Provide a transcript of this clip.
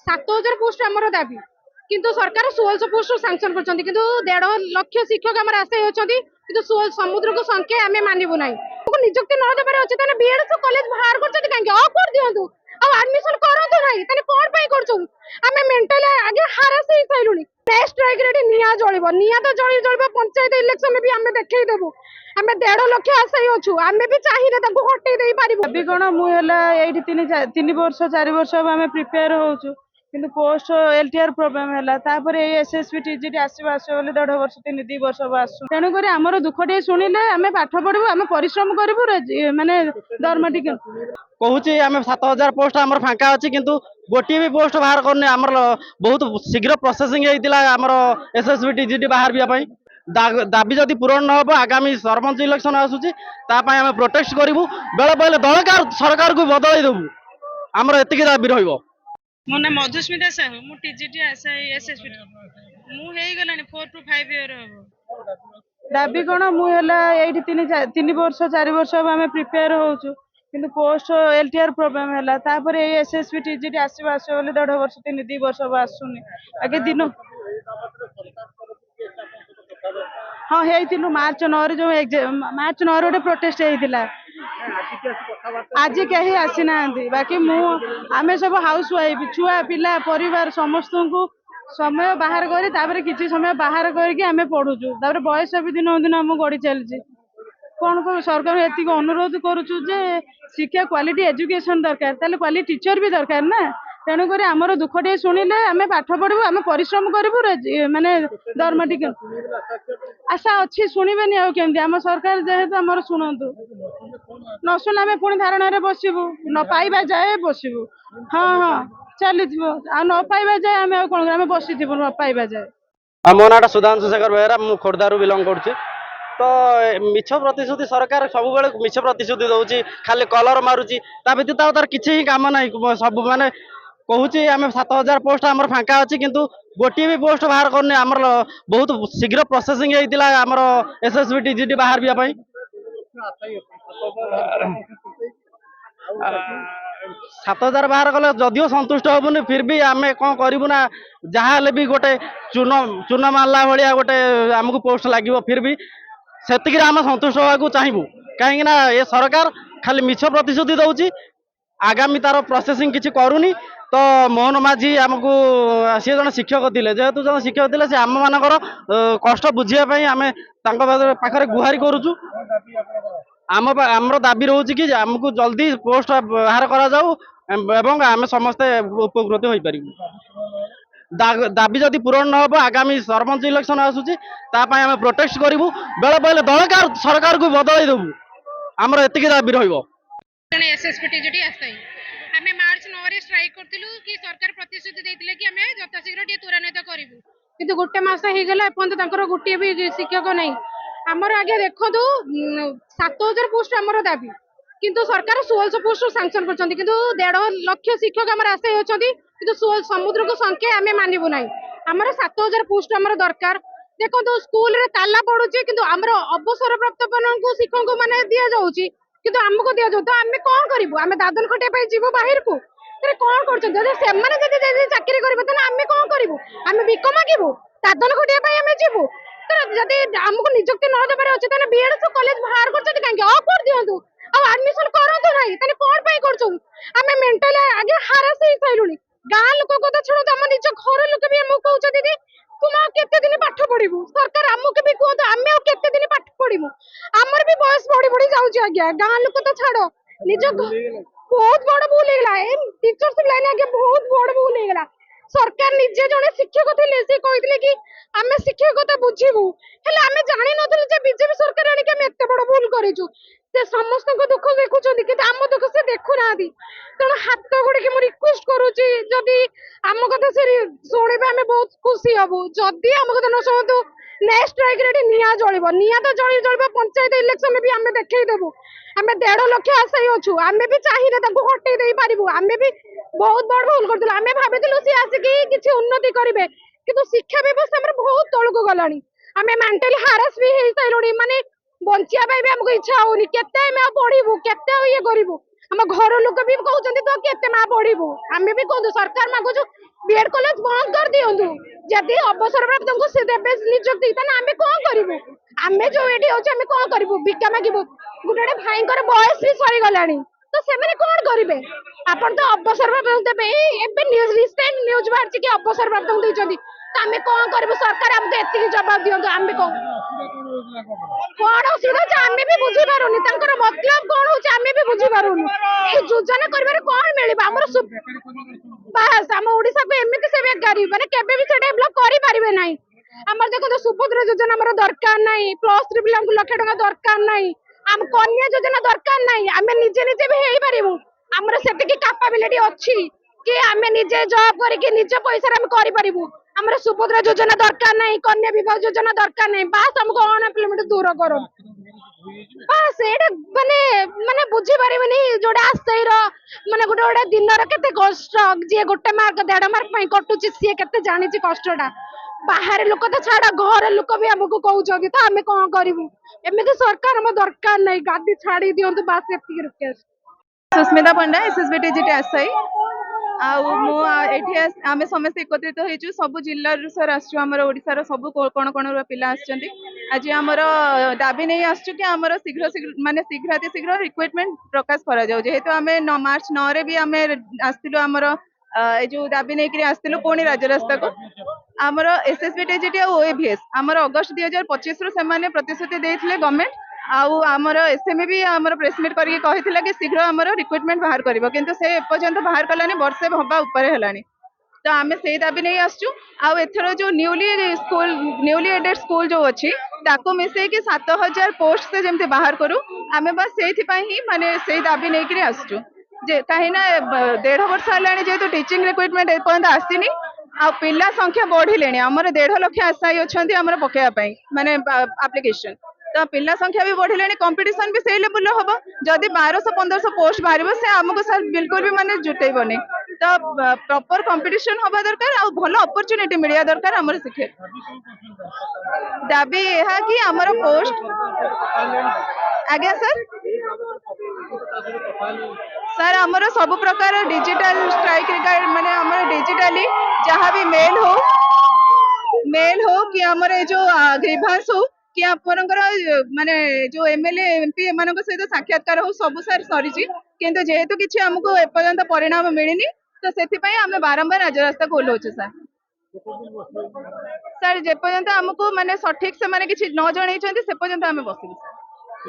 7,000 post आमर दाबी किंतु सरकार 1600 पोस्ट सांक्शन कर किंतु 1.5 लाख शिक्षक आम आशायी अच्छा कि समुद्र को संख्या आम मानबू ना निजुक्ति न देवे अच्छे बीएड कॉलेज बाहर कर कर दिंतु आडमिशन करतु ना कौन कर मेंटली आगे हारास हो सारू नेक्स्ट स्ट्राइक रे निया जलिब निया तो जल पंचायत इलेक्शन भी आम देखू आम 1.5 लाख आशायी अच्छु आम भी चाहिए हटई दे पारू अभी कौन मुझे 3 वर्ष 4 वर्ष आम प्रिपेयर होचु किंतु पोस्ट एलटीआर प्रोब्लेम है एसएसबी टीजीटी आसो आसो 1.5 वर्ष 2 वर्ष आसु तेणुक आमर दुख टे शुणिले आम पाठ पढ़ू आम परिश्रम करूँ माने दरमा टी कहूँ आम 7,000 पोस्ट आम फांका अच्छी किंतु गोटे भी पोस्ट बाहर करने आमर बहुत शीघ्र प्रोसेसिंग होता आमर एसएसबी टीजीटी बाहर दाबी जदि पूरण न हो आगामी सरपंच इलेक्शन आसूची आम प्रोटेस्ट करूँ बेले बेले दलकार सरकार को बदल देवु आमर एतिक दाबी रहिबो। मो ना मधुस्मिता साहू मु टीजीटी एसएसबी मु हे गलानी 4 to 5 इयर हो दाबी कौन मुझे 3 वर्ष 4 वर्ष आम प्रिपेयर होचु किंतु पोस्ट एलटीआर प्रोब्लेम है एसएसबी टीजीटी आसो आसो 1.5 वर्ष 2 वर्ष आसुनी आगे दिन हाँ हेलु मार्च 9 जो मार्च 9 गोटे प्रोटेस्ट होता आज कहीं आसी ना बाकी आम सब हाउस वाइफ छुआ पिला परिवार समस्त को समय बाहर कर किसी समय बाहर करके पढ़ुचु बयस भी दिन दिन आम गड़ी चलती कौन कौन सरकार एतिक अनुरोध करुचु जे शिक्षा क्वालिटी एजुकेशन दरकार क्वालिटी टीचर भी दरकार ना तेणुक आमर दुख टे शुणिले आम पाठ पढ़ू आम परिश्रम करूँ माने दरमा टी आशा अच्छी शुणबेनि आमती आम सरकार जेहेतु आमर शुणु न शुणे आम पुणी धारणा बसबू न पाइबा जाए बसबू हाँ हाँ चली न पाइबा जाए आम कौन आम बसी न पाइबा जाए। मो ना सुधांशु शेखर बेहरा मु खोर्धारू बिलंग करुच्ची तो मिछ प्रतिश्रुति सरकार सब बेले मिछ प्रतिश्रुति दौर खाली कलर मारुची व्यतीत तार किसी ही काम ना सब माने कहूँ आम 7,000 पोस्ट आम फांका अच्छी किंतु गोटे भी पोस्ट बाहर करने आमर बहुत शीघ्र प्रोसेसिंग होता आमर एसएसबी टीजीटी बाहर 7,000 बाहर कले जदिव संतुष्ट हबुनि फिर भी आम कौन करूँ ना जहाँ भी गोटे चून मारला भाया गोटे आमको पोस्ट लगे फिर भी से आम संतुष्ट होगा चाहबू कहीं ये सरकार खाली मिछ प्रतिश्रुति दौर आगामी तार प्रोसेसिंग किसी करूनी तो मोहन माझी आमको सी जन शिक्षक थे जेहेतु जन शिक्षक थे आम मानकर कष्ट बुझापी आम पाखे गुहारी करुचु आमर दाबी रोचे कि आमको जल्दी पोस्ट बाहर करा आम समस्ते उपकृत हो पार दाबी जदि पूरण न हो आगामी सरपंच इलेक्शन आसूची आम प्रोटेस्ट करूँ बेले बेले दलकार सरकार को बदल देवु आमर एतिक दाबी रहिबो। एसएसबी टीजीटी आशायी आम मार्च 9 रे स्ट्राइक करथिलु कि सरकार प्रतिश्रुति देथिले कि आम यथाशीघ्र त्वरान्वित करूँ किंतु गोटे मास होगला एपर्तंत गोटे भी शिक्षक नहीं आमर आगे देखु 7,000 पोस्ट आमर दाबी किंतु सरकार 1600 पोस्ट सांक्शन कर 1.5 लाख शिक्षक आम आशायी अच्छा कि समुद्र को संख्या आम मानबू ना आमर 7,000 पोस्ट आमर दरकार देखो स्कूल रे ताला पड़ुची कि आमर अवसर प्राप्त शिक्षक मैंने दि जाऊँगी किंतु आमको दि जाऊ तो आम कौन करूँ आम दादन खटिया जीवु बाहर को कौन कर चाकरी करें आम कौन करूँ आम बिक मागू दादन खटिया आम जीवु तो जदि आमको निजुक्ति न देवे अच्छे बीएड कॉलेज बाहर कर दिंतु आडमिशन करतु ना कौन कर मेंटली आगे हारास हो सारू गाँ लोक कथा छुण आम निज घर लोक भी आमको कौच दीदी तुम केते दिन पाठ पढ़ू सरकार आमको भी कहतु आम केते दिन पाठ पढ़ू आमर भी बयस बढ़ी बढ़ी जाऊँगी आज्ञा गाँ लोक तो छाड़ निज बहुत बड़ भूल होगा टीचरशिप लाइन आगे बहुत बड़ भूल होगा सरकार निजे जड़े शिक्षक थे सी कहते कि आम शिक्षकता बुझू हेल्ले आम जानी नु बीजेपी सरकार आने एत बड़ भूल करूँ से समस्त दुख देखुं कि आम दुख से देखु ना तेणु हाथ गुड़ी की रिक्वेस्ट करुच्ची जदि आम कथा से शुणे आम बहुत खुशी हबू जदि आम कथा न शुणु नेक्स्ट स्ट्राइक रे निया जलिब निया तो जल पंचायत इलेक्शन भी आम देखू आम 1.5 लाख आशायी अच्छु आम भी चाहिए हटई दे पारू आम भी बहुत बड़ भूल करूँ आम भाई सी आसिक किसी उन्नति करेंगे कि शिक्षा व्यवस्था बहुत तौक गला आम मेंटली हारास भी हो सारू माने बंचिया भी आमको इच्छा होनी केते पढ़ू केते ये करूँ आम घर लोक भी कहते तो केते माँ पढ़ू आम भी कहूँ सरकार मागुचु बीएड कॉलेज बंद कर दियंतु जदि अवसर प्राप्त से देबे नियुक्ति ताना आमे कोन करिवु आमे जो एठी होछ आमे कोन करिवु भिक्षा मागिबु गुटे भाईकर बयस भी सरी गलानी तो से माने कोन करिवे आपण तो अवसर प्राप्त देबे एबे रिसेंट न्यूज बाहर कि अवसर प्राप्त दैछंती तो आमे कोन करिवु सरकार हमके एतिकी जवाब दियंतु आमे कोन कोन असुविधा आमे भी बुझी पारुनी तांकर मतलब कोन होछ आमे भी बुझी पारुनी ए योजना करबारे कोन मिलिबा हमर बास हम ओडिसा को एमिति से बेकारी माने केबे भी से डेवलप करि पारिबे नाही हमर देखो तो सुभद्रा योजना हमर दरकार नाही प्लस 3 बिलंग लाख टका दरकार नाही हम कन्या योजना दरकार नाही आमे निजे निजे भी हेई पारिबु हमर सेतिकी कैपेबिलिटी अछि कि आमे निजे जॉब करि के निजे पैसा हम करि पारिबु हमर सुभद्रा योजना दरकार नाही कन्या विवाह योजना दरकार नाही बास हमको अनएम्प्लॉयमेंट दूर करो बास एटा माने माने बुझी पारिबेनी जोडा आसैर माने गोटे गोटे दिन रे केते कष्ट जे गोटे मार्क 1.5 मार्क पई कटुची सी केते जानि छि कष्टटा बाहर लोक तो छाड़ घर लोक भी हमको कहउछथि तो आमे कोन करिवु एमिति सरकार हम दरकार नाही गादी छाड़ी दियंतु बास एतिकी रिक्वेस्ट सुस्मिता पंडा एसएसबी जीटी आसाई आम समस्त एकत्रित होइछु सब जिल्ला सर आसछु हमर ओडिसा सब कोण कोण पिला आछंती आज हमर दाबी नहीं आसछु कि हमर शीघ्र शीघ्र माने शीघ्राति शीघ्र रिक्रुटमेंट प्रकाश करा जाउ जेहेतु आमे मार्च 9 रे भी आमे आस्तिलु हमर ए जो दाबी नहीं करी आस्तिलु कोणी राज्य रास्ता को हमर एसएसबी जीटी और ओएभीएस हमर अगस्त 2025 रु सेमाने प्रतिश्रुति देथिले गवर्नमेंट आउ आमर एसएमए भी आमर प्रेसमिट करके कहिथिला कि शीघ्र आमर रिक्रुटमेंट बाहर करिवो किंतु से एपर्यंत बाहर कलानी वर्षे हवा ऊपर हेलानी तो आमे सेही दाबी नहीं आसछु आउ एथरो जो न्यूली एडेड स्कूल जो अछि ताको मिसे कि 7000 पोस्ट से जेमते बाहर करू आमे बस सेही पई ही माने सेही दाबी नहीं करी आसछु जे काहे ना 1.5 वर्ष हेलानी जेतु टीचिंग रिक्रुटमेंट एपर्यंत आसीनी आ पिला संख्या बढ़िलेनी हमर 1.5 लाख आशायी अछंती हमर पकेया पई माने एप्लीकेशन तो पिला संख्या भी बढ़िले कंपटीशन भी सही लेवल हम जदि 1200-1500 पोस्ट बाहर से आमको सर बिल्कुल भी माने जुटेबनी तो प्रॉपर कंपटीशन हवा दरकार आ भल अपॉर्चुनिटी मिलिया दरकार हमर शिक्षक दाबी यह कि हमर पोस्ट आज्ञा सर हमर सब प्रकार डिजिटल स्ट्राइक रिगार्ड माने हमर डिजिटली जहाँ भी मेल हो कि हमर जो ग्रीवांस हो कि आपनकर माने जो एमएलए एमपी एमानक सहित साक्षात्कार हो सब सर सरी किंतु जेहेतु किछि हमको एपर्यंत परिणाम मिलिनी तो सेथि पई हमें बारंबार राजरास्ता को ओल्होछु सर जे पर्यंत हमको माने सठिक से माने किछि न जणैछन्ती से पर्यंत हमें बसिबु।